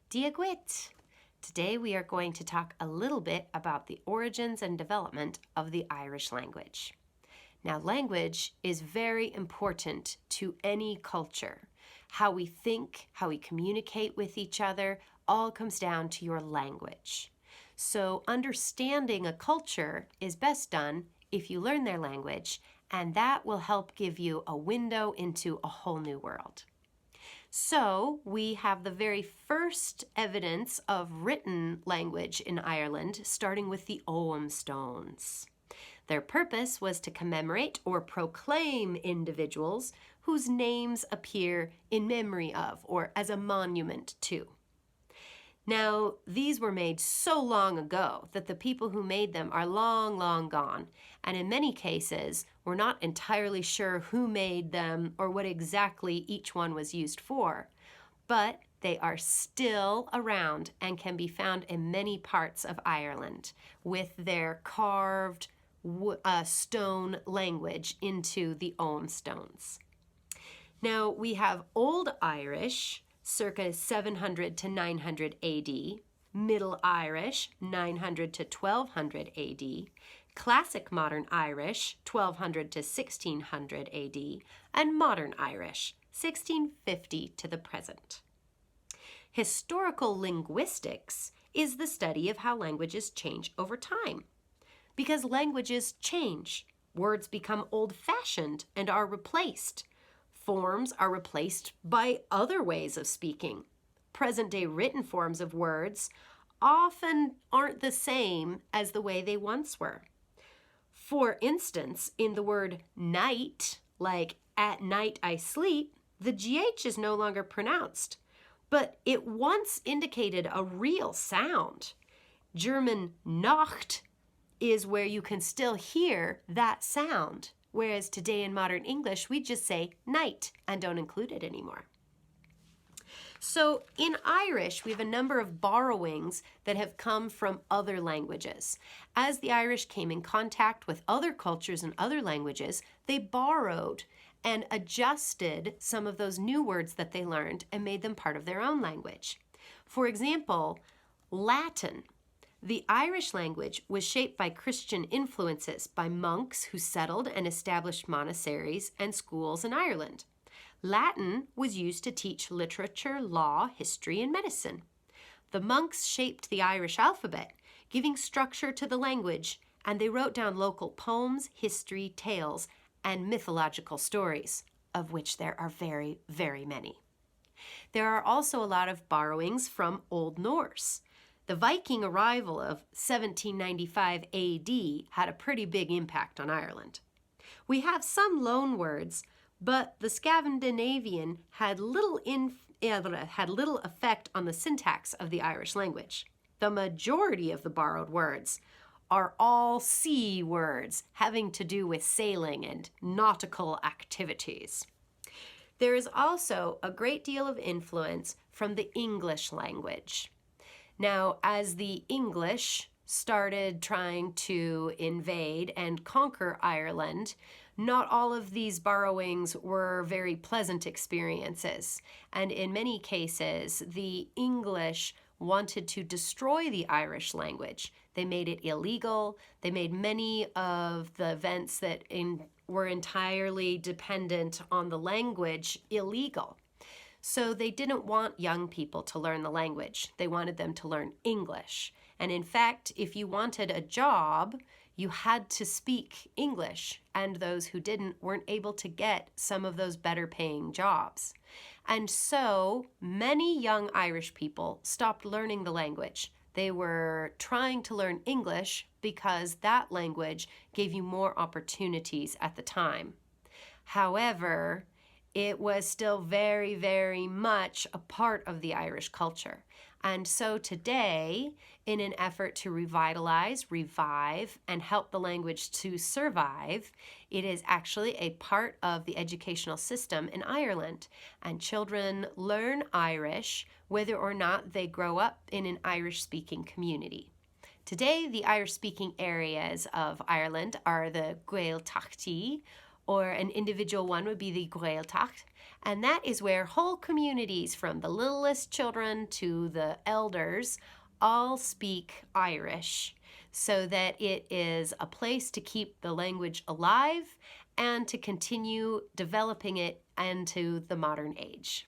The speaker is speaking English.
Diagwit! Today we are going to talk a little bit about the origins and development of the Irish language. Now, language is very important to any culture. How we think, how we communicate with each other, all comes down to your language. So understanding a culture is best done if you learn their language, and that will help give you a window into a whole new world. So we have the very first evidence of written language in Ireland, starting with the Ogham stones. Their purpose was to commemorate or proclaim individuals whose names appear in memory of or as a monument to. Now, these were made so long ago that the people who made them are long, long gone, and in many cases, we're not entirely sure who made them or what exactly each one was used for, but they are still around and can be found in many parts of Ireland with their carved stone language into the Ogham stones. Now, we have Old Irish, circa 700 to 900 AD, Middle Irish, 900 to 1200 AD, Classic Modern Irish, 1200 to 1600 AD, and Modern Irish, 1650 to the present. Historical linguistics is the study of how languages change over time. Because languages change, words become old-fashioned and are replaced. Forms are replaced by other ways of speaking. Present-day written forms of words often aren't the same as the way they once were. For instance, in the word night, like at night I sleep, the GH is no longer pronounced, but it once indicated a real sound. German Nacht is where you can still hear that sound. Whereas today in modern English, we just say night and don't include it anymore. So in Irish, we have a number of borrowings that have come from other languages. As the Irish came in contact with other cultures and other languages, they borrowed and adjusted some of those new words that they learned and made them part of their own language. For example, Latin. The Irish language was shaped by Christian influences by monks who settled and established monasteries and schools in Ireland. Latin was used to teach literature, law, history, and medicine. The monks shaped the Irish alphabet, giving structure to the language, and they wrote down local poems, history, tales, and mythological stories, of which there are very, very many. There are also a lot of borrowings from Old Norse. The Viking arrival of 1795 AD had a pretty big impact on Ireland. We have some loan words, but the Scandinavian had little effect on the syntax of the Irish language. The majority of the borrowed words are all sea words having to do with sailing and nautical activities. There is also a great deal of influence from the English language. Now, as the English started trying to invade and conquer Ireland, not all of these borrowings were very pleasant experiences. And in many cases, the English wanted to destroy the Irish language. They made it illegal. They made many of the events that were entirely dependent on the language illegal. So they didn't want young people to learn the language. They wanted them to learn English. And in fact, if you wanted a job, you had to speak English, and those who didn't weren't able to get some of those better paying jobs. And so many young Irish people stopped learning the language. They were trying to learn English because that language gave you more opportunities at the time. However, it was still very, very much a part of the Irish culture. And so today, in an effort to revitalize, revive, and help the language to survive, it is actually a part of the educational system in Ireland. And children learn Irish whether or not they grow up in an Irish-speaking community. Today, the Irish-speaking areas of Ireland are the Gaeltachtaí, or an individual one would be the Gaeltacht, and that is where whole communities from the littlest children to the elders all speak Irish, so that it is a place to keep the language alive and to continue developing it into the modern age.